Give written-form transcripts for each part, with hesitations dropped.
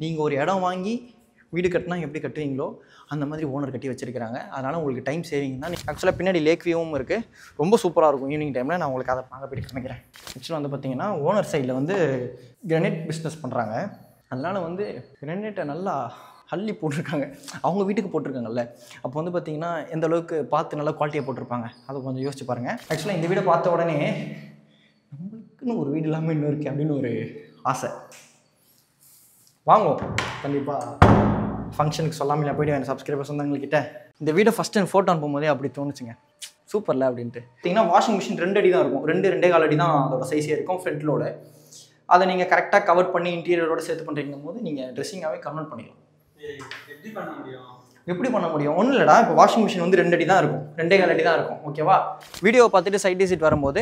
நீங்கள் ஒரு இடம் வாங்கி வீடு கட்டினா எப்படி கட்டுவீங்களோ அந்த மாதிரி ஓனர் கட்டி வச்சிருக்காங்க. அதனால் உங்களுக்கு டைம் சேவிங் தான். ஆக்சுவலாக பின்னாடி லேக் வியூவும் இருக்குது. ரொம்ப சூப்பராக இருக்கும் ஈவினிங் டைமில். நான் உங்களுக்கு அதை அங்கே போய்ட்டு காமிக்கிறேன். ஆக்சுவலாக வந்து பார்த்திங்கன்னா ஓனர் சைடில் வந்து கிரனைட் பிஸ்னஸ் பண்ணுறாங்க. அதனால் வந்து கிரனைட்டை நல்லா அள்ளி போட்டிருக்காங்க. அவங்க வீட்டுக்கு போட்டிருக்காங்கல்ல, அப்போ வந்து பார்த்திங்கன்னா எந்த அளவுக்கு பார்த்து நல்லா குவாலிட்டியாக போட்டிருப்பாங்க அதை கொஞ்சம் யோசிச்சு பாருங்கள். ஆக்சுவலாக இந்த வீடை பார்த்த உடனே நம்மளுக்குன்னு ஒரு வீடு இல்லாமல் இன்னும் இருக்குது அப்படின்னு ஒரு ஆசை. வாங்குவோம் கண்டிப்பாக. ஃபங்க்ஷனுக்கு சொல்லாமல் போய்ட்டு என் சப்ஸ்கிரைபர்ஸ் வந்தவங்கக்கிட்ட இந்த வீடை ஃபஸ்ட் டைம் ஃபோட்டோ அனுப்பும்போதே அப்படி தோணுச்சுங்க, சூப்பரில் அப்படின்ட்டு. பார்த்திங்கன்னா வாஷிங் மிஷின் 2 அடி தான் இருக்கும். 2.25 அடி தான் அதோட சைஸே இருக்கும் ஃப்ரண்ட்லோட. அதை நீங்கள் கரெக்டாக கவர் பண்ணி இன்டீரியரோட சேர்த்து பண்ணுறீங்கும் போது நீங்கள் ட்ரெஸ்ஸிங்காகவே கன்வெர்ட் பண்ணிடலாம். எப்படி பண்ண முடியும்? ஒன்றும் இல்லைடா, இப்போ வாஷிங் மிஷின் வந்து 2 அடி தான் இருக்கும், 2.25 அடி தான் இருக்கும். ஓகேவா? வீடியோவை பார்த்துட்டு சைட் விசிட் வரும்போது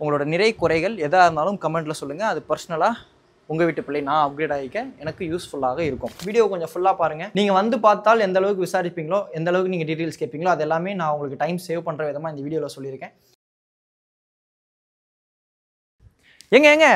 உங்களோட நிறை குறைகள் எதாக இருந்தாலும் கமெண்ட்டில் சொல்லுங்கள். அது பர்சனலாக உங்கள் வீட்டு பிள்ளை நான் அப்கிரேட் ஆகிக்க எனக்கு யூஸ்ஃபுல்லாக இருக்கும். வீடியோ கொஞ்சம் ஃபுல்லாக பாருங்கள். நீங்கள் வந்து பார்த்தால் எந்த அளவுக்கு விசாரிப்பீங்களோ, எந்த அளவுக்கு நீங்கள் டீட்டெயில்ஸ் கேட்பீங்களோ, அது எல்லாமே நான் உங்களுக்கு டைம் சேவ் பண்ணுற விதமாக இந்த வீடியோவில் சொல்லியிருக்கேன். ஏங்க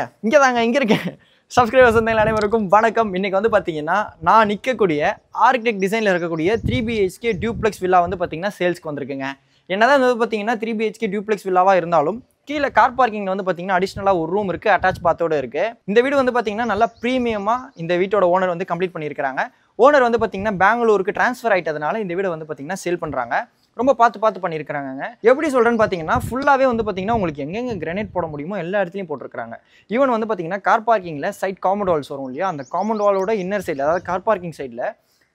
இங்கே இருக்கேன். சப்ஸ்கிரைபர்ஸ் வந்தவங்க அனைவருக்கும் வணக்கம். இன்றைக்கி வந்து பார்த்தீங்கன்னா நான் நிற்கக்கூடிய ஆர்கிடெக்ட் டிசைனில் இருக்கக்கூடிய 3 BHK டியூப்ளெக்ஸ் வில்லா வந்து பார்த்தீங்கன்னா சேல்ஸ்க்கு வந்திருக்குங்க. என்னதான் வந்து பார்த்தீங்கன்னா 3 BHK டியூப்ளெக்ஸ் வில்லாவாக இருந்தாலும் கீழே கார் பார்க்கிங்கில் வந்து பார்த்தீங்கன்னா அடிஷ்னலாக ஒரு ரூம் இருக்குது, அட்டாச் பாத்தோடு இருக்குது. இந்த வீடு வந்து பார்த்தீங்கன்னா நல்லா ப்ரீமியமாக இந்த வீட்டோட ஓனர் வந்து கம்ப்ளீட் பண்ணியிருக்காங்க. ஓனர் வந்து பார்த்தீங்கன்னா பெங்களூருக்கு ட்ரான்ஸ்ஃபர் ஆகிட்டதுனால இந்த வீடை வந்து பார்த்தீங்கன்னா சேல் பண்ணுறாங்க. ரொம்ப பார்த்து பண்ணியிருக்காங்க. எப்படி சொல்கிறேன்னு பார்த்தீங்கன்னா ஃபுல்லாகவே வந்து பார்த்தீங்கன்னா உங்களுக்கு எங்கெங்கே கிரானைட் போட முடியுமோ எல்லா இடத்துலையும் போட்டிருக்காங்க. ஈவன் வந்து பார்த்தீங்கன்னா கார் பார்க்கிங்கில் சைட் காம்பவுண்ட் வால்ஸ் வரும் இல்லையா, அந்த காம்பவுண்ட் வாலோட இன்னர் சைடில், அதாவது கார் பார்க்கிங் சைடில்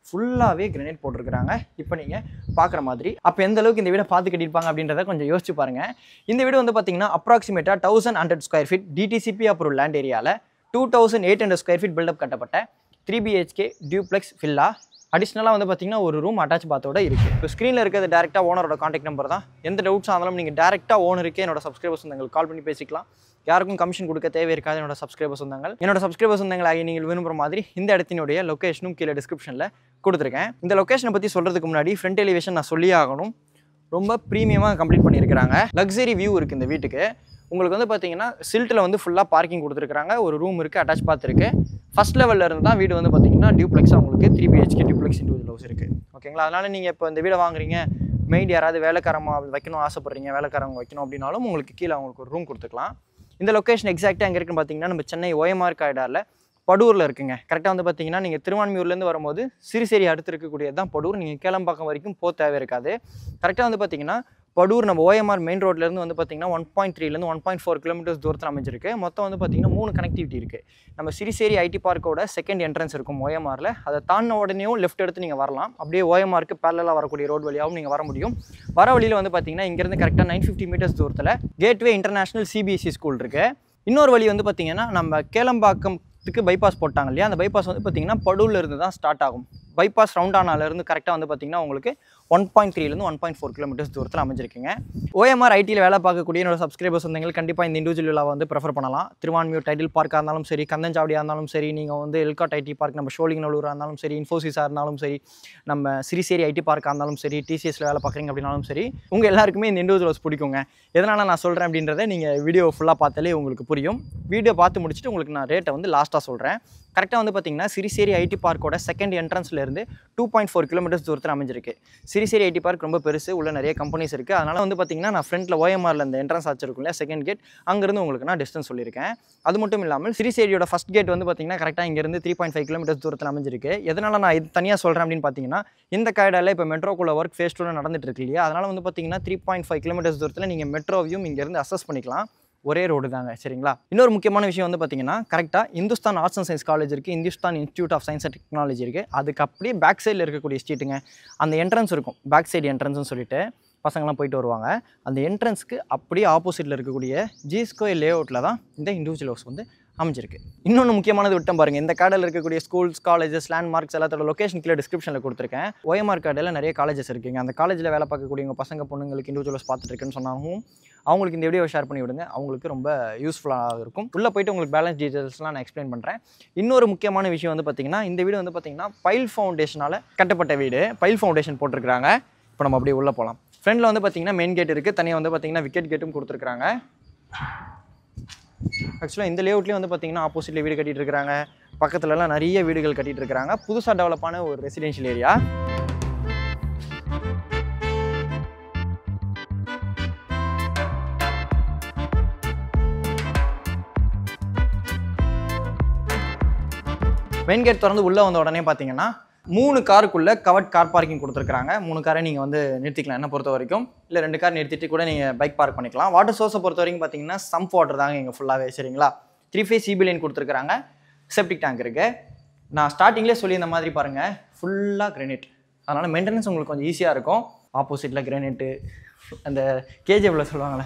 ஃபுல்லாகவே கிரானைட் போட்டிருக்காங்க. இப்போ நீங்கள் பார்க்குற மாதிரி. அப்போ எந்த அளவுக்கு இந்த வீடை பார்த்து கட்டியிருப்பாங்க அப்படின்றத கொஞ்சம் யோசிச்சு பாருங்கள். இந்த வீடு வந்து பார்த்தீங்கன்னா அப்ராக்சிமேட்டாக 1100 ஸ்கொயர் ஃபீட் டிடிசிபி அப்புறம் லேண்ட் ஏரியாவில் 2800 ஸ்கொயர் ஃபீட் பில்டப் கட்டப்பட்ட 3 BHK டியூப்ளெக்ஸ் வில்லா. அடிஷ்னலாக வந்து பார்த்தீங்கன்னா ஒரு ரூம் அட்டாச் பாத்தோட இருக்குது. இப்போ ஸ்க்ரீனில் இருக்கிறது டேரெக்டாக ஓனரோட காண்டாக்ட் நம்பர் தான். எந்த டவுட்ஸாக இருந்தாலும் நீங்கள் டேரெக்டாக ஓனருக்கே என்னோட சப்ஸ்கிரைபர்ஸ் வந்தவங்களுக்கு கால் பண்ணி பேசிக்கலாம். யாருக்கும் கமிஷன் கொடுக்க தேவை இருக்காது. என்னோட சப்ஸ்கிரைபர்ஸ் வந்தவங்களாகி நீங்கள் விரும்புகிற மாதிரி இந்த இடத்தினுடைய லொக்கேஷனும் கீழே டிஸ்கிரிப்ஷனில் கொடுத்துருக்கேன். இந்த லொக்கேஷனை பற்றி சொல்கிறதுக்கு முன்னாடி ஃப்ரண்ட் எலிவேஷன் நான் சொல்லியே ஆகணும். ரொம்ப ப்ரீமியமாக கம்ப்ளீட் பண்ணியிருக்கிறாங்க. லக்ஸரி வியூ இருக்குது இந்த வீட்டுக்கு. உங்களுக்கு வந்து பார்த்தீங்கன்னா சில்ட்டில் வந்து ஃபுல்லாக பார்க்கிங் கொடுத்துருக்காங்க. ஒரு ரூம் இருக்குது, அட்டாச் பாத் இருக்குது. ஃபஸ்ட் லெவலில் இருந்து தான் வீடு வந்து பார்த்தீங்கன்னா டியூப்ளெக்ஸாக உங்களுக்கு 3 BHK டியூப்ளெக்ஸ் இண்டிவிஜுவல் ஹவுஸ் இருக்குது. ஓகேங்களா? அதனால் நீங்கள் இப்போ இந்த வீடை வாங்குறீங்க, மெய்ட் யாராவது வேலைக்காரமாக வைக்கணும் ஆசைப்பட்றீங்க, வேலைக்காரங்க வைக்கணும் அப்படின்னாலும் உங்களுக்கு கீழே அவங்களுக்கு ஒரு ரூம் கொடுத்துக்கலாம். இந்த லொக்கேஷன் எக்ஸாக்டாக எங்கே இருக்குன்னு பார்த்தீங்கன்னா நம்ம சென்னை OMR காரிடாரில் படூரில் இருக்குங்க. கரெக்டாக வந்து பார்த்தீங்கன்னா நீங்கள் திருவான்மியூர்லேருந்து வரும்போது சிறுசேரி அடுத்து இருக்கக்கூடியது தான் படூர். நீங்கள் கேளம்பாக்கம் வரைக்கும் தேவை இருக்காது. கரெக்டாக வந்து பார்த்தீங்கன்னா படூர் நம்ம OMR மெயின் ரோட்லேருந்து வந்து பார்த்தீங்கன்னா 1.3லேருந்து 1.4 கிலோமீட்டர்ஸ் தூரத்தில் அமைஞ்சிருக்கு. மொத்தம் வந்து பார்த்தீங்கன்னா 3 கனெக்டிவிட்டி இருக்குது. நம்ம சிறுசேரி ஐடி பார்க்கோட செகண்ட் என்ட்ரன்ஸ் இருக்கும் OMRல. அதை தாண்டின உடனேயும் லெஃப்ட் எடுத்து நீங்கள் வரலாம். அப்படியே OMRக்கு பேரலாக வரக்கூடிய ரோடு வழியாகவும் நீங்கள் வர முடியும். வர வழியில் வந்து பார்த்தீங்கன்னா இங்கேருந்து கரெக்டாக 950 மீட்டர்ஸ் தூரத்தில் கேட்வே இன்டர்நேஷனல் CBSE ஸ்கூல் இருக்குது. இன்னொரு வழி வந்து பார்த்தீங்கன்னா நம்ம கேளம்பாக்கத்துக்கு பைபாஸ் போட்டாங்க இல்லையா, அந்த பைபாஸ் வந்து பார்த்தீங்கன்னா படூரில் இருந்து தான் ஸ்டார்ட் ஆகும். பைபாஸ் ரவுண்டானாலேருந்து கரெக்டாக வந்து பார்த்தீங்கன்னா உங்களுக்கு 1.3லேருந்து 1.4 கிலோமீட்டர்ஸ் தூரத்தில் அமைஞ்சிருக்குங்க. OMR ஐடியில் வேலை பார்க்கக்கூடிய என்னோட சப்ஸ்கிரைபர்ஸ் வந்தவங்க கண்டிப்பாக இந்த இண்டிவிஜுவல் வில்லாவை வந்து ப்ரிஃபர் பண்ணலாம். திருவான்மியூர் டைட்டில் பார்க்காக இருந்தாலும் சரி, கந்தஞ்சாவடியாக இருந்தாலும் சரி, நீங்கள் வந்து எல்காட் ஐடி பார்க், நம்ம ஷோலிங்கநல்லூராக இருந்தாலும் சரி, இன்ஃபோசிஸாக இருந்தாலும் சரி, நம்ம சிறுசேரி ஐடி பார்க்காக இருந்தாலும் சரி, TCSல வேலை பார்க்குறீங்க அப்படின்னாலும் சரி, உங்கள் எல்லாருக்குமே இந்த இண்டிவிஜுவல் ஹவுஸ் பிடிக்குங்க. எதனால் நான் சொல்கிறேன் அப்படின்றத நீங்கள் வீடியோ ஃபுல்லாக பார்த்தாலே உங்களுக்கு புரியும். வீடியோ பார்த்து முடிச்சுட்டு உங்களுக்கு நான் ரேட்டை வந்து லாஸ்ட்டாக சொல்கிறேன். கரெக்டாக வந்து பார்த்தீங்கன்னா சிறுசேரி ஐடி பார்க்கோட செகண்ட் என்ட்ரன்ஸ்லேருந்து 2.4 கிலோமீட்டர்ஸ் தூரத்தில் அமைஞ்சிருக்கு. சிறுசேரி ஐடி பார்க் ரொம்ப பெருசு, உள்ள நிறைய கம்பெனிஸ் இருக்குது. அதனால் வந்து பார்த்தீங்கன்னா நான் ஃப்ரண்ட்டில் OMRல இந்த என்ட்ரன்ஸ் ஆச்சிருக்கும் இல்லையா, செகண்ட் கேட், அங்கேருந்து உங்களுக்கு நான் டிஸ்டன்ஸ் சொல்லியிருக்கேன். அது மட்டும் இல்லாமல் சிறுசேரியோட ஃபஸ்ட் கேட் வந்து பார்த்தீங்கன்னா கரெக்டாக இங்கேருந்து 3.5 கிலோமீட்டர்ஸ் தூரத்தில் அமைஞ்சிருக்கு. எதனால் நான் இது தனியாக சொல்கிறேன் அப்படின்னு பார்த்தீங்கன்னா இந்த காரிடாரில் இப்போ மெட்ரோக்குள்ள ஒர்க் ஃபேஸ் 2 நடந்துட்டு இருக்கு இல்லையா, அதனால் வந்து பார்த்தீங்கன்னா 3.5 கிலோமீட்டர்ஸ் தூரத்தில் நீங்கள் மெட்ரோவையும் இங்கேருந்து அசஸ் பண்ணிக்கலாம். ஒரே ரோடு தாங்க, சரிங்களா? இன்னொரு முக்கியமான விஷயம் வந்து பார்த்தீங்கன்னா கரெக்டாக Hindustan arts and science college இருக்குது, Hindustan institute of science and technology இருக்குது. அதுக்கு அப்படியே பேக் சைடில் இருக்கக்கூடிய ஸ்ட்ரீட்டுங்க. அந்த என்ட்ரன்ஸ் இருக்கும், பேக் சைடு என்ட்ரன்ஸ்னு சொல்லிட்டு பசங்களாம் போயிட்டு வருவாங்க. அந்த என்ட்ரன்ஸ்க்கு அப்படியே ஆப்போசிட்டில் இருக்கக்கூடிய G Square லேஅவுட்டில் தான் இந்த இண்டிவிஜுவல் ஹவுஸ் வந்து அமைஞ்சிருக்கு. இன்னொன்று முக்கியமானது விட்டம் பாருங்கள். இந்த கார்டில் இருக்கக்கூடிய ஸ்கூல்ஸ், காலேஜஸ், லேண்ட்மார்க்ஸ் எல்லாத்தோட லொக்கேஷன் கீழே டிஸ்கிரிப்ஷனில் கொடுத்துருக்கேன். OMR கார்டில் நிறைய காலேஜஸ் இருக்குங்க. அந்த காலேஜில் வேலை பார்க்கக்கூடிய உங்கள் பசங்க பொண்ணுங்களுக்கு இண்டிவிஜுவல் ஹவுஸ் பார்த்துட்டு இருக்குன்னு சொன்னாலும் அவங்களுக்கு இந்த வீடியோ ஷேர் பண்ணி விடுங்க. அவங்களுக்கு ரொம்ப யூஸ்ஃபுல்லாக இருக்கும். உள்ளே போய்ட்டு உங்களுக்கு பேலன்ஸ் டீட்டெயில்ஸ்லாம் நான் எக்ஸ்பிளைன் பண்ணுறேன். இன்னொரு முக்கியமான விஷயம் வந்து பார்த்திங்கன்னா இந்த வீடு வந்து பார்த்திங்கன்னா பைல் ஃபவுண்டேஷனால் கட்டப்பட்ட வீடு. பைல் ஃபவுண்டேஷன் போட்டிருக்கிறாங்க. இப்போ நம்ம அப்படியே உள்ளே போகலாம். ஃப்ரண்டில் வந்து பார்த்திங்கன்னா மெயின் கேட் இருக்குது, தனியாக வந்து பார்த்திங்கன்னா விக்கெட் கேட்டும் கொடுத்துருக்காங்க. ஆக்சுவலாக இந்த லேஅவுட்லேயும் வந்து பார்த்திங்கன்னா ஆப்போசிட்டில் வீடு கட்டிகிட்டு இருக்கிறாங்க. பக்கத்துலலாம் நிறைய வீடுகள் கட்டிகிட்டு இருக்கிறாங்க. புதுசாக டெவலப்பான ஒரு ரெசிடென்ஷியல் ஏரியா. மெயின் கேட் திறந்து உள்ளே வந்த உடனே பார்த்தீங்கன்னா 3 காருக்குள்ளே கவர்ட் கார் பார்க்கிங் கொடுத்துருக்காங்க. 3 காரை நீங்கள் வந்து நிறுத்திக்கலாம் என்ன பொறுத்த வரைக்கும். இல்லை 2 கார் நிறுத்திட்டு கூட நீங்கள் பைக் பார்க் பண்ணிக்கலாம். வாட்டர் சோர்ஸை பொறுத்த வரைக்கும் பார்த்தீங்கன்னா சம்ப் வாட்டர் தாங்க இங்கே ஃபுல்லாகவே. சரிங்களா, 3 ஃபேஸ் CB லைன் கொடுத்துருக்காங்க. செப்டிக் டேங்க் இருக்குது. நான் ஸ்டார்டிங்லேயே சொல்லியிருந்த மாதிரி பாருங்கள், ஃபுல்லாக கிரானைட். அதனால் மெயின்டெனன்ஸ் உங்களுக்கு கொஞ்சம் ஈஸியாக இருக்கும். ஆப்போசிட்டில் கிரானைட்டு, அந்த கேஜிஎஃப்ல சொல்லுவாங்களே,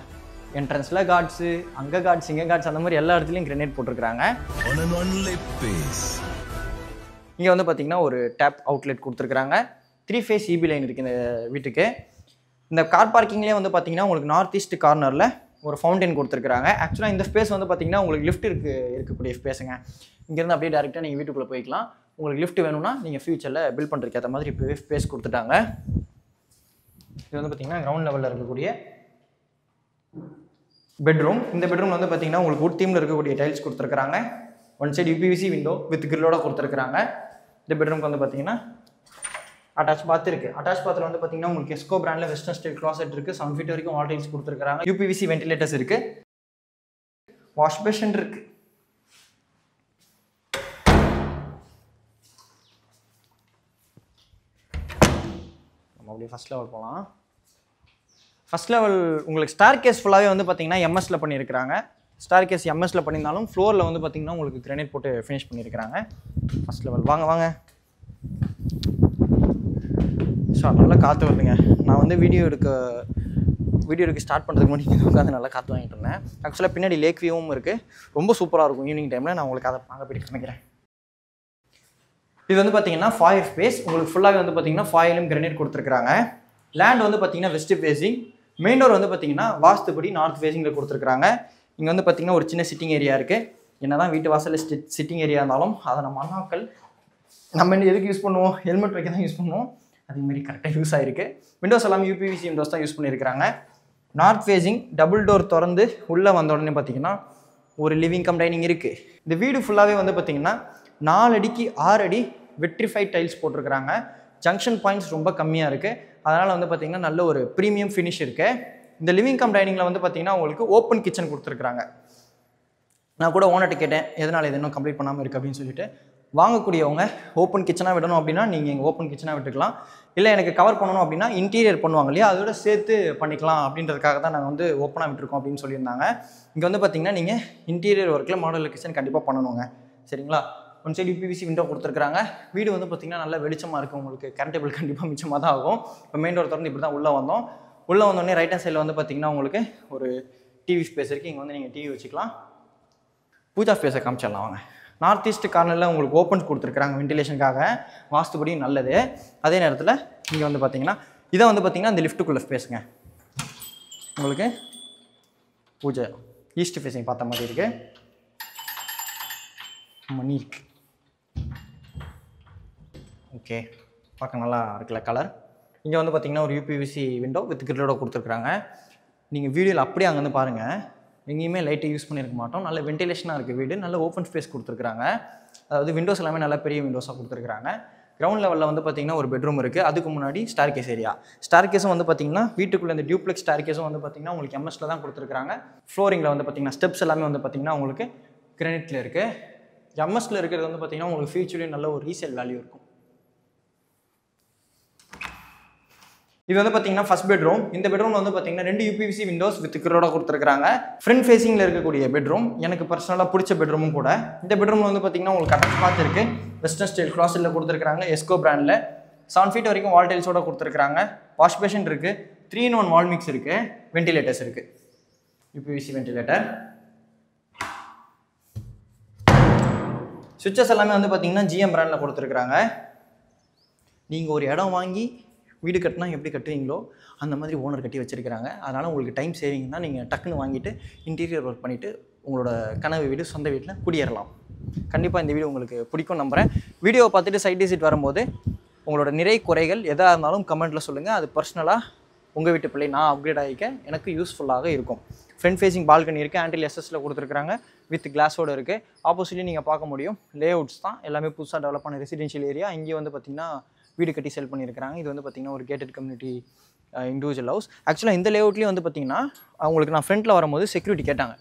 என்ட்ரன்ஸில் கார்ட்ஸு, அங்கே கார்ட்ஸ், இங்கே கார்ட்ஸ், அந்த மாதிரி எல்லா இடத்துலையும் கிரானைட் போட்டிருக்கிறாங்க. இங்கே வந்து பார்த்தீங்கன்னா ஒரு டேப் அவுட்லெட் கொடுத்துருக்காங்க. 3 ஃபேஸ் CB லைன் இருக்குது இந்த வீட்டுக்கு. இந்த கார் பார்க்கிங்லேயே வந்து பார்த்தீங்கன்னா உங்களுக்கு நார்த் ஈஸ்ட் கார்னரில் ஒரு ஃபவுண்டைன் கொடுத்துருக்காங்க. ஆக்சுவலாக இந்த ஸ்பேஸ் வந்து பார்த்தீங்கன்னா உங்களுக்கு லிஃப்ட் இருக்கக்கூடிய ஸ்பேஸுங்க. இங்கேருந்து அப்படியே டேரெக்டாக நீங்கள் வீட்டுக்குள்ளே போய்க்கலாம். உங்களுக்கு லிஃப்ட் வேணும்னா நீங்கள் ஃபியூச்சரில் பில்ட் பண்ணுறதுக்கு ஏற்ற மாதிரி இப்போவே ஸ்பேஸ் கொடுத்துட்டாங்க. இது வந்து பார்த்தீங்கன்னா கிரவுண்ட் லெவலில் இருக்கக்கூடிய பெட்ரூம். இந்த பெட்ரூம் வந்து பார்த்தீங்கன்னா உங்களுக்கு வுட் தீமில் இருக்கக்கூடிய டைல்ஸ் கொடுத்துருக்காங்க. One side UPVC window with கிரில்லோட கொடுத்துருக்காங்க. இந்த பெட்ரூம்க்கு வந்து பார்த்தீங்கன்னா அட்டாச் பாத் இருக்குது. அட்டாச் பாத்தில் வந்து பார்த்தீங்கன்னா உங்களுக்கு எஸ்கோ பிராண்டில் வெஸ்டர்ன் ஸ்டைல் க்ளாசெட் இருக்குது. 7 feet வரைக்கும் வால் டைல்ஸ் கொடுத்துருக்காங்க. UPVC வென்டிலேட்டர்ஸ் இருக்குது. வாஷ் பேஷன் இருக்குது. நம்ம அப்படியே ஃபர்ஸ்ட் லெவல் போகலாம். ஃபர்ஸ்ட் லெவல் உங்களுக்கு ஸ்டார் கேஸ் ஃபுல்லாகவே வந்து பார்த்தீங்கன்னா எம்எஸ்ல பண்ணியிருக்கிறாங்க. ஸ்டார் கேஸ் எம்எஸ்ல பண்ணியிருந்தாலும் ஃப்ளோரில் வந்து பார்த்தீங்கன்னா உங்களுக்கு கிரானைட் போட்டு ஃபினிஷ் பண்ணியிருக்கிறாங்க. ஃபர்ஸ்ட் லெவல் வாங்க. ஸோ நல்லா காற்று வருதுங்க. நான் வந்து வீடியோ எடுக்க ஸ்டார்ட் பண்ணுறதுக்கு முன்னாடி உட்காந்து நல்லா காற்று வாங்கிட்டு இருந்தேன். ஆக்சுவலாக பின்னாடி லேக் வியூவும் இருக்குது. ரொம்ப சூப்பராக இருக்கும் ஈவினிங் டைமில். நான் உங்களுக்கு அதை அங்கே போய்ட்டு காமிக்கிறேன். இது வந்து பார்த்தீங்கன்னா ஃபாயர் ஸ்பேஸ். உங்களுக்கு ஃபுல்லாக வந்து பார்த்தீங்கன்னா ஃபாயிலும் கிரானைட் கொடுத்துருக்காங்க. லேண்ட் வந்து பார்த்தீங்கன்னா வெஸ்ட் ஃபேஸிங். மெயின் டோர் வந்து பார்த்தீங்கன்னா வாஸ்துபடி நார்த் ஃபேஸிங்கில் கொடுத்துருக்காங்க. இங்கே வந்து பார்த்தீங்கன்னா ஒரு சின்ன சிட்டிங் ஏரியா இருக்குது. என்ன தான் வீட்டு வாசலில் சிட்டிங் ஏரியா இருந்தாலும் அதை நம்ம அண்ணாக்கள் நம்ம எதுக்கு யூஸ் பண்ணுவோம், ஹெல்மெட் வைக்க தான் யூஸ் பண்ணுவோம். அதேமாதிரி கரெக்டாக யூஸ் ஆகிருக்கு. விண்டோஸ் எல்லாமே UPVC விண்டோஸ் தான் யூஸ் பண்ணியிருக்கிறாங்க. நார்த் ஃபேஸிங் டபுள் டோர் திறந்து உள்ளே வந்த உடனே பார்த்தீங்கன்னா ஒரு லிவிங் கம் டைனிங் இருக்குது. இந்த வீடு ஃபுல்லாகவே வந்து பார்த்தீங்கன்னா 4 அடிக்கு 6 அடி வெட்ரிஃபைட் டைல்ஸ் போட்டிருக்கிறாங்க. ஜங்ஷன் பாயிண்ட்ஸ் ரொம்ப கம்மியாக இருக்குது. அதனால் வந்து பார்த்தீங்கன்னா நல்ல ஒரு ப்ரீமியம் ஃபினிஷ் இருக்குது. இந்த லிவிங் கம் டைனிங்கில் வந்து பார்த்தீங்கன்னா உங்களுக்கு ஓப்பன் கிச்சன் கொடுத்துருக்குறாங்க. நான் கூட ஓனர்கிட்ட கேட்டேன் எதனால் இது இன்னும் கம்ப்ளீட் பண்ணாமல் இருக்குது அப்படின்னு சொல்லிட்டு. வாங்கக்கூடியவங்க ஓப்பன் கிச்சனாக விடணும் அப்படின்னா நீங்கள் எங்கள் ஓப்பன் கிச்சனாக விட்டுக்கலாம். இல்லை எனக்கு கவர் பண்ணணும் அப்படின்னா இன்டீரியர் பண்ணுவாங்க இல்லையா, அதோட சேர்த்து பண்ணிக்கலாம் அப்படின்றதுக்காக தான் நாங்கள் வந்து ஓப்பனாக விட்டுருக்கோம் அப்படின்னு சொல்லியிருந்தாங்க. இங்கே வந்து பார்த்தீங்கன்னா நீங்கள் இன்டீரியர் ஒர்க்கில் மாடல் கிச்சன் கண்டிப்பாக பண்ணணுங்க. சரிங்களா, ஒன் சைடு UPVC விண்டோ கொடுத்துருக்காங்க. வீடு வந்து பார்த்தீங்கன்னா நல்லா வெளிச்சமாக இருக்குது. உங்களுக்கு கரண்ட் பில் கண்டிப்பாக மிச்சமாக தான் ஆகும். இப்போ மெயின் டோர் திறந்து இப்படி தான் உள்ளே வந்தோடனே ரைட் ஹேண்ட் சைடில் வந்து பார்த்தீங்கன்னா உங்களுக்கு ஒரு டிவி ஸ்பேஸ் இருக்குது. இங்கே வந்து நீங்கள் டிவி வச்சுக்கலாம். பூஜா ஸ்பேஸை காமிச்சிடலாம் வாங்க. நார்த் ஈஸ்ட் கார்னரில் உங்களுக்கு ஓப்பன்ஸ் கொடுத்துருக்குறாங்க வென்டிலேஷனுக்காக. வாஸ்துபடி நல்லது. அதே நேரத்தில் இங்கே வந்து பார்த்தீங்கன்னா இதை வந்து பார்த்தீங்கன்னா இந்த லிஃப்ட்டுக்குள்ளே ஸ்பேஸுங்க. உங்களுக்கு பூஜை ஈஸ்ட் ஃபேஸிங் பார்த்த மாதிரி இருக்குது. மணி இருக்கு. ஓகே, பார்க்க நல்லா இருக்குல்ல கலர். இங்கே வந்து பார்த்தீங்கன்னா ஒரு UPVC விண்டோ வித் கிரில்லோட கொடுத்துருக்குறாங்க. நீங்கள் வீடியோவில் அப்படியே அங்கேருந்து பாருங்கள். எங்கேயுமே லைட்டை யூஸ் பண்ணியிருக்க மாட்டோம். நல்ல வென்டிலேஷனாக இருக்குது வீடு. நல்ல ஓப்பன் ஸ்பேஸ் கொடுத்துருக்காங்க. அதாவது விண்டோஸ் எல்லாமே நல்லா பெரிய விண்டோஸாக கொடுத்துருக்காங்க. கிரவுண்ட் லெவலில் வந்து பார்த்தீங்கன்னா ஒரு பெட்ரூம் இருக்குது. அதுக்கு முன்னாடி ஸ்டார் கேஸ் ஏரியா. ஸ்டார் கேஸும் வந்து பார்த்தீங்கன்னா வீட்டுக்குள்ளே இந்த டியூப்ளெக்ஸ் ஸ்டார் கேஸும் வந்து பார்த்தீங்கன்னா உங்களுக்கு எம்எஸ்ல தான் கொடுத்துருக்காங்க. ஃப்ளோரிங்கில் வந்து பார்த்தீங்கன்னா ஸ்டெப்ஸ் எல்லாமே வந்து பார்த்தீங்கன்னா உங்களுக்கு கிரானைட்டில் இருக்குது. எம்எஸ்ல இருக்கிறது வந்து பார்த்தீங்கன்னா உங்களுக்கு ஃபியூச்சர்லேயும் நல்ல ஒரு ரீசேல் வேல்யூ இருக்கும். இது வந்து பார்த்தீங்கன்னா ஃபர்ஸ்ட் பெட்ரூம். இந்த பெட்ரூமில் வந்து பார்த்தீங்கன்னா 2 UPVC விண்டோஸ் வித் கிரில்லோட கொடுத்துருக்காங்க. ஃப்ரண்ட் ஃபேஸிங்கில் இருக்கக்கூடிய பெட்ரூம் எனக்கு பர்சனலாக பிடிச்ச பெட்ரூமும் கூட. இந்த பெட்ரூமில் வந்து பார்த்தீங்கன்னா உங்களுக்கு அட்டாச் பாத் இருக்குது. வெஸ்டர்ன் ஸ்டைல் க்ளாஸில் கொடுத்துருக்காங்க. எஸ்கோ பிராண்டில் 7 feet வரைக்கும் வால் டைல்ஸோட கொடுத்துருக்காங்க. வாஷ் பேஷன் இருக்குது. 3-in-1 வால் மிக்ஸ் இருக்குது. வென்டிலேட்டர்ஸ் இருக்குது. UPVC ventilator. சுவிட்சஸ் எல்லாமே வந்து பார்த்தீங்கன்னா GM பிராண்டில் கொடுத்துருக்காங்க. நீங்கள் ஒரு இடம் வாங்கி வீடு கட்டினா எப்படி கட்டுவீங்களோ அந்த மாதிரி ஓனர் கட்டி வச்சுருக்கிறாங்க. அதனால் உங்களுக்கு டைம் சேவிங்னா நீங்கள் டக்குன்னு வாங்கிட்டு இன்டீரியர் ஒர்க் பண்ணிவிட்டு உங்களோட கனவு வீடு சொந்த வீட்டில் குடியேறலாம். கண்டிப்பாக இந்த வீடியோ உங்களுக்கு பிடிக்கும் நம்புகிறேன். வீடியோவை பார்த்துட்டு சைட் விசிட் வரும்போது உங்களோட நிறை குறைகள் எதாக இருந்தாலும் கமெண்ட்டில் சொல்லுங்கள். அது பர்சனலாக உங்கள் வீட்டு பிள்ளை நான் அப்கிரேட் ஆகிக்க எனக்கு யூஸ்ஃபுல்லாக இருக்கும். ஃப்ரண்ட் ஃபேசிங் பால்கனி இருக்குது, ஆன்டில் எஸ்எஸ்ல கொடுத்துருக்காங்க, வித் கிளாஸோடு இருக்குது. ஆப்போசிட்லி நீங்கள் பார்க்க முடியும் லேஅவுட்ஸ் தான் எல்லாமே புதுசாக டெவலப் பண்ண ரெசிடென்ஷியல் ஏரியா. இங்கே வந்து பார்த்திங்கன்னா வீடு கட்டி செல் பண்ணியிருக்காங்க. இது வந்து பார்த்திங்கன்னா ஒரு கேட்டட் கம்யூனிட்டி இண்டிவிஜுவல் ஹவுஸ். ஆக்சுவலாக இந்த லேஅவுட்லேயும் வந்து பார்த்திங்கன்னா அவங்களுக்கு நான் ஃப்ரண்ட்டில் வரும்போது செக்யூரிட்டி கேட்டாங்க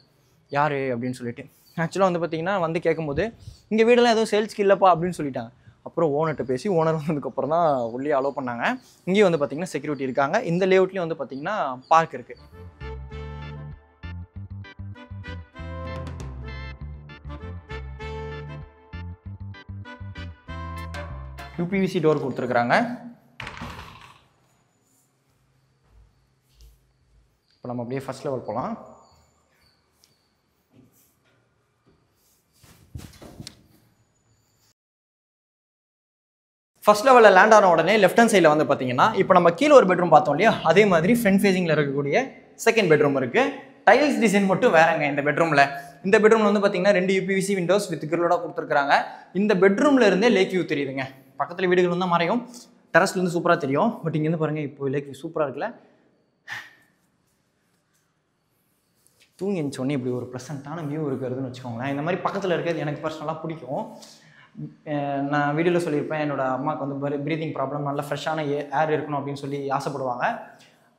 யார் அப்படின்னு சொல்லிட்டு. ஆக்சுவலாக வந்து பார்த்திங்கன்னா வந்து கேட்கும்போது இங்கே வீடெல்லாம் எதுவும் சேல்ஸ்க்கு இல்லைப்பா அப்படின்னு சொல்லிட்டாங்க. அப்புறம் ஓனர்கிட்ட பேசி ஓனர் வந்ததுக்கப்புறம் தான் உள்ளே அலோவ் பண்ணாங்க. இங்கேயும் வந்து பார்த்திங்கன்னா செக்யூரிட்டி இருக்காங்க. இந்த லேஅவுட்லேயும் வந்து பார்த்திங்கன்னா பார்க் இருக்குது. யூபிவிசி டோர் கொடுத்துருக்குறாங்க. இப்போ நம்ம அப்படியே ஃபர்ஸ்ட் லெவல் போகலாம். ஃபர்ஸ்ட் லெவலில் லேண்ட் ஆன உடனே லெஃப்ட் ஹேண்ட் சைடில் வந்து பார்த்தீங்கன்னா இப்போ நம்ம கீழே ஒரு பெட்ரூம் பார்த்தோம் இல்லையா, அதே மாதிரி ஃப்ரண்ட் ஃபேசிங்கில் இருக்கக்கூடிய செகண்ட் பெட்ரூம் இருக்குது. டைல்ஸ் டிசைன் மட்டும் வேறங்க இந்த பெட்ரூமில். இந்த பெட்ரூமில் வந்து பார்த்தீங்கன்னா 2 யூபிவிசி விண்டோஸ் வித் கிரிலோட கொடுத்துருக்காங்க. இந்த பெட்ரூமில் இருந்தே லேக் வியூ தெரியுதுங்க. பக்கத்தில் வீடுகள் வந்து மறையும், டெரஸ்லேருந்து சூப்பராக தெரியும். பட் இங்கேருந்து பாருங்கள் இப்போ லேக் வியூ சூப்பராக இருக்குல்ல. தூங்கி எழுந்தோடனே இப்படி ஒரு ப்ளசண்ட்டான வியூ இருக்கிறதுன்னு வச்சுக்கோங்களேன். இந்த மாதிரி பக்கத்தில் இருக்கிறது எனக்கு பர்சனலாக பிடிக்கும். நான் வீடியோவில் சொல்லியிருப்பேன், என்னோடய அம்மாவுக்கு வந்து ப்ரீதிங் ப்ராப்ளம், நல்லா ஃப்ரெஷ்ஷான ஏர் இருக்கணும் அப்படின்னு சொல்லி ஆசைப்படுவாங்க.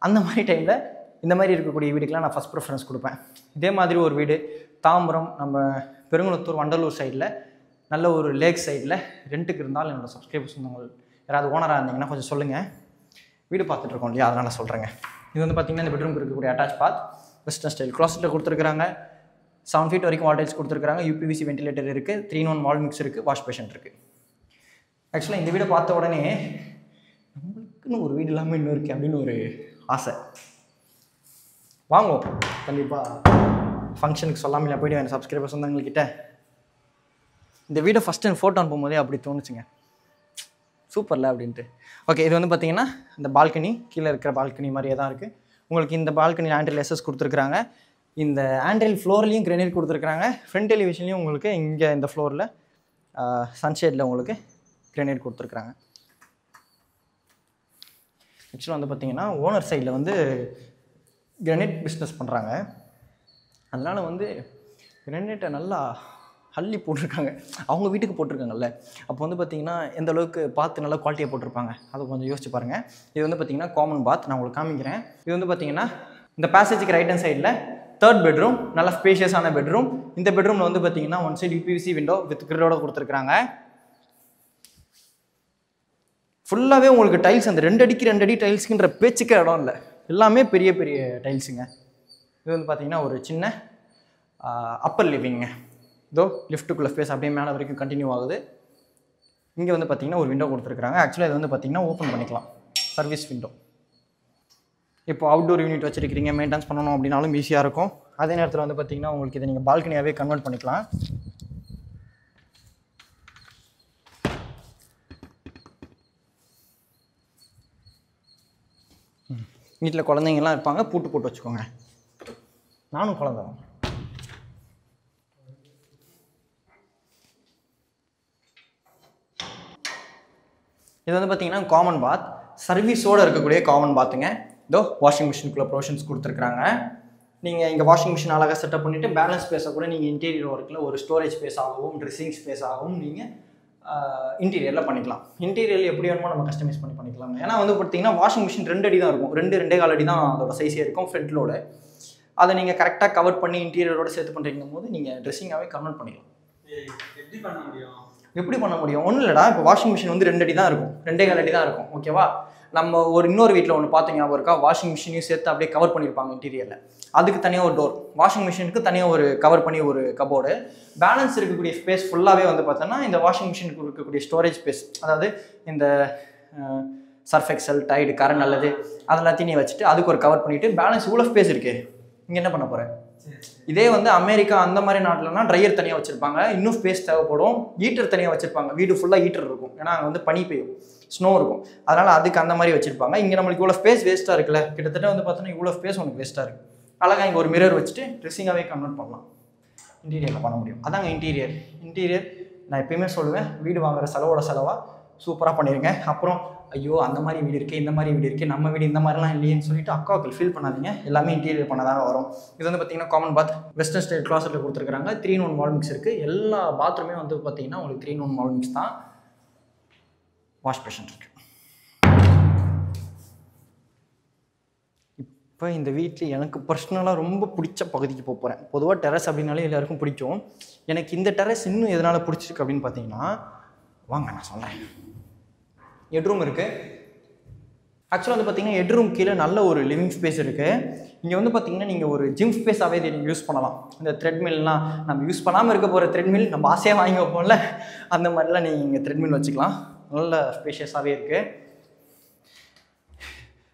அந்த மாதிரி டைமில் இந்த மாதிரி இருக்கக்கூடிய வீடுக்கெலாம் நான் ஃபஸ்ட் ப்ரிஃபரன்ஸ் கொடுப்பேன். இதே மாதிரி ஒரு வீடு தாம்பரம் நம்ம பெருங்குளத்தூர் வண்டலூர் சைடில் நல்ல ஒரு லேக் சைடில் ரெண்ட்டுக்கு இருந்தாலும் என்னோடய சப்ஸ்கிரைபர்ஸ் சொந்தங்கள் யாராவது ஓனராக இருந்தீங்கன்னா கொஞ்சம் சொல்லுங்கள். வீடு பார்த்துட்ருக்கோம் இல்லையா, அதனால் சொல்கிறேங்க. இது வந்து பார்த்திங்கன்னா இந்த பெட்ரூம் இருக்கக்கூடிய அட்டாச் பாத், வெஸ்டர்ன் ஸ்டைல் க்ளாசெட்டில் கொடுத்துருக்குறாங்க. 7 feet வரைக்கும் வால்டேஜ் கொடுத்துருக்காங்க. யூபிவிசி வென்டிலேட்டர் இருக்குது, 3-in-1 வால் மிக்ஸ் இருக்குது, வாஷ் பேஷன் இருக்குது. ஆக்சுவலாக இந்த வீடை பார்த்த உடனே நம்மளுக்குன்னு ஒரு வீடு இல்லாமல் இன்னும் இருக்குது அப்படின்னு ஒரு ஆசை. வாங்குவோம் கண்டிப்பாக. ஃபங்க்ஷனுக்கு சொல்லாமல் போய்ட்டு என் சப்ஸ்கிரைபர்ஸ் வந்தவங்கக்கிட்ட இந்த வீடை ஃபஸ்ட் அண்ட் ஃபோட்டோ அனுப்பும்போதே அப்படி தோணுச்சுங்க, சூப்பரில் அப்படின்ட்டு. ஓகே, இது வந்து பார்த்திங்கன்னா இந்த பால்கனி கீழே இருக்கிற பால்கனி மாதிரியே தான் இருக்குது. உங்களுக்கு இந்த பால்கனி ஆண்ட்ரில் எஸ்எஸ் கொடுத்துருக்குறாங்க. இந்த ஆண்ட்ரில் ஃப்ளோர்லேயும் கிரெனைட் கொடுத்துருக்குறாங்க. ஃப்ரண்ட் டெலிவிஷன்லேயும் உங்களுக்கு இங்கே இந்த ஃப்ளோரில் சன்ஷேடில் உங்களுக்கு கிரெனைட் கொடுத்துருக்குறாங்க. ஆக்சுவலாக வந்து பார்த்திங்கன்னா ஓனர் சைடில் வந்து கிரெனைட் பிஸ்னஸ் பண்ணுறாங்க. அதனால் வந்து கிரெனைட்டை நல்லா அள்ளி போட்டிருக்காங்க. அவங்க வீட்டுக்கு போட்டிருக்காங்கல்ல, அப்போ வந்து பார்த்திங்கன்னா எந்த அளவுக்கு பார்த்து நல்லா குவாலிட்டியாக போட்டிருப்பாங்க அதை கொஞ்சம் யோசிச்சு பாருங்கள். இது வந்து பார்த்திங்கன்னா காமன் பாத், நான் உங்களுக்கு காமிக்கிறேன். இது வந்து பார்த்திங்கன்னா இந்த பேசேஜுக்கு ரைட் ஹேண்ட் சைடில் 3rd பெட்ரூம், நல்ல ஸ்பேஷியஸான பெட்ரூம். இந்த பெட்ரூமில் வந்து பார்த்திங்கன்னா 1 side யூபிவிசி விண்டோ வித் கிரிலோட கொடுத்துருக்காங்க. ஃபுல்லாகவே உங்களுக்கு டைல்ஸ், அந்த 2 அடிக்கு 2 அடி டைல்ஸுக்குன்ற பேச்சுக்கே இடம் இல்லை, எல்லாமே பெரிய பெரிய டைல்ஸுங்க. இது வந்து பார்த்திங்கன்னா ஒரு சின்ன அப்பர் லிவிங்க. இதோ லிஃப்ட்டுக்குள்ளே ஸ்பேஸ் அப்படியே மேலே வரைக்கும் கண்டினியூ ஆகுது. இங்கே வந்து பார்த்திங்கன்னா ஒரு விண்டோ கொடுத்துருக்குறாங்க. ஆக்சுவலாக இது வந்து பார்த்திங்கன்னா ஓப்பன் பண்ணிக்கலாம், சர்வீஸ் விண்டோ. இப்போ அவுட்டோர் யூனிட் வச்சுருக்கிறீங்க, மெயின்டெனன்ஸ் பண்ணணும் அப்படின்னாலும் ஈஸியாக இருக்கும். அதே நேரத்தில் வந்து பார்த்திங்கன்னா உங்களுக்கு இதை நீங்கள் பால்கனியாகவே கன்வெர்ட் பண்ணிக்கலாம். வீட்டில் குழந்தைங்கலாம் இருப்பாங்க, பூட்டு போட்டு வச்சுக்கோங்க. நானும் குழந்தை. இது வந்து பார்த்திங்கன்னா காமன் பாத், சர்வீஸோடு இருக்கக்கூடிய காமன் பாத்துங்க. இதோ வாஷிங் மிஷினுக்குள்ளே ப்ரொவிஷன்ஸ் கொடுத்துருக்குறாங்க. நீங்கள் இங்கே வாஷிங் மிஷின் அழகாக செட்டப் பண்ணிவிட்டு பேலன்ஸ் ஸ்பேஸை கூட நீங்கள் இன்டீரியர் ஒர்க்கில் ஒரு ஸ்டோரேஜ் ஸ்பேஸ் ஆகவும் ட்ரெஸ்ஸிங் ஸ்பேஸ் ஆகவும் நீங்கள் இன்டீரியரில் பண்ணிக்கலாம். இன்டீரியரில் எப்படி வேணுமோ நம்ம கஸ்டமைஸ் பண்ணிக்கலாம். ஏன்னா வந்து பார்த்தீங்கன்னா வாஷிங் மிஷின் 2 அடி தான் இருக்கும், 2-2.25 அடி தான் அதோட சைஸே இருக்கும் ஃப்ரண்ட்லோடு. அதை நீங்கள் கரெக்டாக கவர் பண்ணி இன்டீரியரோட சேர்த்து பண்ணுறீங்கும் போது நீங்கள் ட்ரெஸ்ஸிங்காகவே கன்வெர்ட் பண்ணிக்கலாம். எப்படி பண்ண முடியும்? ஒன்றும் இல்லைடா, இப்போ வாஷிங் மிஷின் வந்து 2 அடி தான் இருக்கும், 2.25 அடி தான் இருக்கும், ஓகேவா? நம்ம இன்னொரு வீட்டில் ஒன்று பார்த்தீங்க ஞாபகம் இருக்கா, வாஷிங் மிஷினையும் சேர்த்து அப்படியே கவர் பண்ணியிருப்பாங்க இன்டீரியரில். அதுக்கு தனியாக ஒரு டோர், வாஷிங் மிஷினுக்கு தனியாக ஒரு கவர் பண்ணி ஒரு கபோர்டு. பேலன்ஸ் இருக்கக்கூடிய ஸ்பேஸ் ஃபுல்லாகவே வந்து பார்த்தோன்னா இந்த வாஷிங் மிஷினுக்கு இருக்கக்கூடிய ஸ்டோரேஜ் ஸ்பேஸ், அதாவது இந்த சர்ஃப் எக்ஸல், டைடு, கரண்ட் நல்லது அதெல்லாத்தையும் நீ வச்சுட்டு அதுக்கு ஒரு கவர் பண்ணிவிட்டு பேலன்ஸ் இவ்வளோ ஸ்பேஸ் இருக்குது. இங்கே என்ன பண்ண போகிறேன்? இதே வந்து அமெரிக்கா அந்த மாதிரி நாட்டிலனா ட்ரையர் தனியாக வச்சுருப்பாங்க, இன்னும் ஸ்பேஸ் தேவைப்படும். ஹீட்டர் தனியாக வச்சுருப்பாங்க, வீடு ஃபுல்லாக ஹீட்டர் இருக்கும், ஏன்னா அங்கே வந்து பனி பெய்யும், ஸ்னோ இருக்கும், அதனால் அதுக்கு அந்த மாதிரி வச்சுருப்பாங்க. இங்கே நம்மளுக்கு இவ்வளோ ஸ்பேஸ் வேஸ்ட்டாக இருக்குல்ல, கிட்டத்தட்ட வந்து பார்த்தோன்னா இவ்வளோ ஸ்பேஸ் உனக்கு வேஸ்ட்டாக இருக்குது. அழகாக இங்கே ஒரு மிரர் வச்சுட்டு ட்ரெஸ்ஸிங்காகவே கன்வெர்ட் பண்ணலாம், இன்டீரியரில் பண்ண முடியும். அதாங்க இன்டீரியர். நான் எப்பயுமே சொல்லுவேன், வீடு வாங்குகிற செலவோட செலவாக சூப்பராக பண்ணிடுங்க. அப்புறம் ஐயோ அந்த மாதிரி வீடு இருக்குது, இந்த மாதிரி வீடு இருக்குது, நம்ம வீடு இந்த மாதிரிலாம் இல்லையேன்னு சொல்லிட்டு அக்காக்கள் ஃபீல் பண்ணாதீங்க. எல்லாமே இன்டீரியர் பண்ணதாக வரும். இது வந்து பார்த்தீங்கன்னா காமன் பாத், வெஸ்டர்ன் ஸ்டைல் க்ளாஸில் கொடுத்துருக்காங்க. 3-in-1 வால் மிக்ஸ் இருக்குது. எல்லா பாத்ரூமே வந்து பார்த்தீங்கன்னா உங்களுக்கு 3-in-1 வால் மிக்ஸ் தான். வாஷ் பேஷன் இருக்குது. இப்போ இந்த வீட்டில் எனக்கு பர்சனலாக ரொம்ப பிடிச்ச பகுதிக்கு போகிறேன். பொதுவாக டெரஸ் அப்படின்னாலே எல்லாருக்கும் பிடிக்கும். எனக்கு இந்த டெரஸ் இன்னும் எதனால் பிடிச்சிருக்கு அப்படின்னு பார்த்தீங்கன்னா, வாங்க நான் சொல்கிறேன். ஹெட்ரூம் இருக்குது. ஆக்சுவலாக வந்து பார்த்தீங்கன்னா ஹெட்ரூம் கீழே நல்ல ஒரு லிவிங் ஸ்பேஸ் இருக்குது. இங்கே வந்து பார்த்தீங்கன்னா நீங்கள் ஒரு ஜிம் ஸ்பேஸாகவே இதை நீங்கள் யூஸ் பண்ணலாம். இந்த த்ரெட்மில்லாம் நம்ம யூஸ் பண்ணாமல் இருக்க போகிற த்ரெட்மில் நம்ம ஆசையாக வாங்கி வைப்போம்ல, அந்த மாதிரிலாம் நீங்கள் இங்கே த்ரெட்மில் வச்சுக்கலாம். நல்ல ஸ்பேஷியஸாகவே இருக்குது.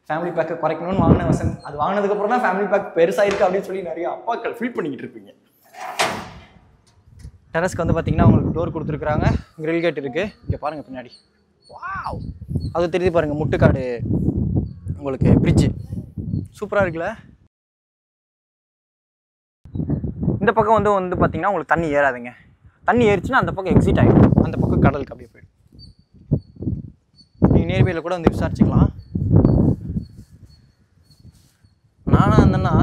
ஃபேமிலி பேக்கை குறைக்கணும்னு வாங்கின வசந்த், அது வாங்கினதுக்கப்புறம் தான் ஃபேமிலி பேக் பெருசாக இருக்குது அப்படின்னு சொல்லி நிறைய அப்பாக்கள் ஃபீல் பண்ணிக்கிட்டு இருப்பீங்க. டெரஸ்க்கு வந்து பார்த்தீங்கன்னா உங்களுக்கு டோர் கொடுத்துருக்குறாங்க. கிரில் கேட் இருக்குது. இங்கே பாருங்கள் பின்னாடி, வாவ், அது தெரியுது பாருங்கள், முட்டுக்காடு உங்களுக்கு பிரிட்ஜு சூப்பராக இருக்குல்ல. இந்த பக்கம் வந்து பார்த்தீங்கன்னா உங்களுக்கு தண்ணி ஏறாதுங்க. தண்ணி ஏறிச்சுன்னா அந்த பக்கம் எக்ஸிட் ஆகிடும். அந்த பக்கம் கடலுக்கு அப்படியே போயிடும். நீங்கள் நேர்மையில் கூட வந்து விசாரிச்சுக்கலாம். நானாக இருந்தேன்னா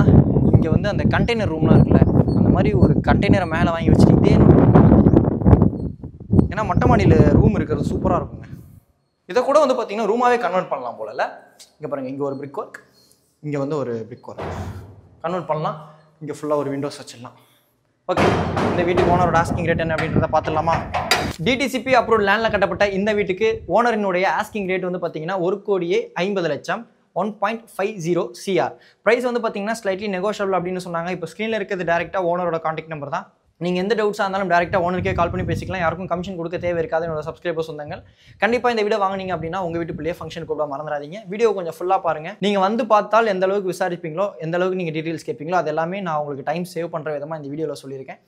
இங்கே வந்து அந்த கண்டெய்னர் ரூம்லாம் இருக்குல்ல, அந்த மாதிரி ஒரு கண்டெய்னரை மேலே வாங்கி வச்சுக்கிட்டே, ஏன்னா மொட்டை மாடியில் ரூம் இருக்கிறது சூப்பராக இருக்குங்க. இதை கூட வந்து பார்த்தீங்கன்னா ரூமாகவே கன்வெர்ட் பண்ணலாம் போல. இங்கே பாருங்கள், இங்கே ஒரு பிரிக் ஒர்க், இங்கே வந்து ஒரு பிரிக் ஒர்க் கன்வெர்ட் பண்ணலாம். இங்கே ஃபுல்லாக ஒரு விண்டோஸ் வச்சிடலாம். ஓகே, இந்த வீட்டுக்கு ஓனரோட ஆஸ்கிங் ரேட் என்ன அப்படின்றத பார்த்துடலாமா? டிடிசிபி அப்ரூவ் லேண்டில் கட்டப்பட்ட இந்த வீட்டுக்கு ஓனரினுடைய ஆஸ்கிங் ரேட் வந்து பார்த்தீங்கன்னா 1,50,00,000, 1.50 CR. ப்ரைஸ் வந்து பார்த்தீங்கன்னா ஸ்லைட்லி நெகோஷியபிள் அப்படின்னு சொன்னாங்க. இப்போ ஸ்க்ரீனில் இருக்கிறது டேரெக்டாக ஓனரோட கான்டாக்ட் நம்பர் தான். நீங்கள் எந்த டவுட்ஸாக இருந்தாலும் டேரெக்டாக ஓனருக்கே கால் பண்ணி பேசிக்கலாம். யாருக்கும் கமிஷன் கொடுக்க தேவை இருக்காது. என்னோட சப்ஸ்கிரைபர்ஸ் சொந்தங்கள் கண்டிப்பாக இந்த வீடியோ வாங்கினீங்க அப்படின்னா உங்கள் வீட்டு பிள்ளையே ஃபங்க்ஷன் கூட மறந்துடாதீங்க. வீடியோ கொஞ்சம் ஃபுல்லாக பாருங்கள். நீங்கள் வந்து பார்த்தால் எந்த அளவுக்கு விசாரிப்பீங்களோ, எந்த அளவுக்கு நீங்கள் டீட்டெயில்ஸ் கேட்பீங்களோ, அது எல்லாமே நான் உங்களுக்கு டைம் சேவ் பண்ணுற விதமாக இந்த வீடியோவில் சொல்லியிருக்கேன்.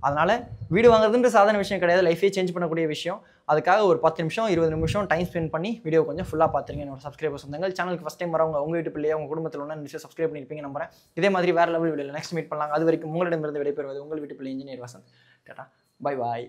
அதனால் வீடியோ வாங்குறதுன்ற சாதாரண விஷயம் கிடையாது, லைஃபே சேஞ்ச் பண்ணக்கூடிய விஷயம். அதுக்காக ஒரு 10 நிமிஷம் 20 நிமிஷம் டைம் ஸ்பெண்ட் பண்ணி வீடியோ கொஞ்சம் ஃபுல்லாக பார்த்துருங்க. என்னோட சப்ஸ்கிரைபர்ஸ் சொந்தங்கள் சேனலுக்கு ஃபஸ்ட் டைம் வரவங்க, உங்கள் வீட்டு பிள்ளையை உங்கள் குடும்பத்தில் ஒன்று நிச்சயம் சப்ஸ்கிரைப் பண்ணியிருப்பீங்க நம்புறேன். இதே மாதிரி வேறு லெவல் வீடியோவில் நெக்ஸ்ட் மீட் பண்ணலாம். அது வரைக்கும் உங்களிடமிருந்து விடைபெறுவது உங்கள் வீட்டு பிள்ளை engineer Vasanth. Tata, bye bye.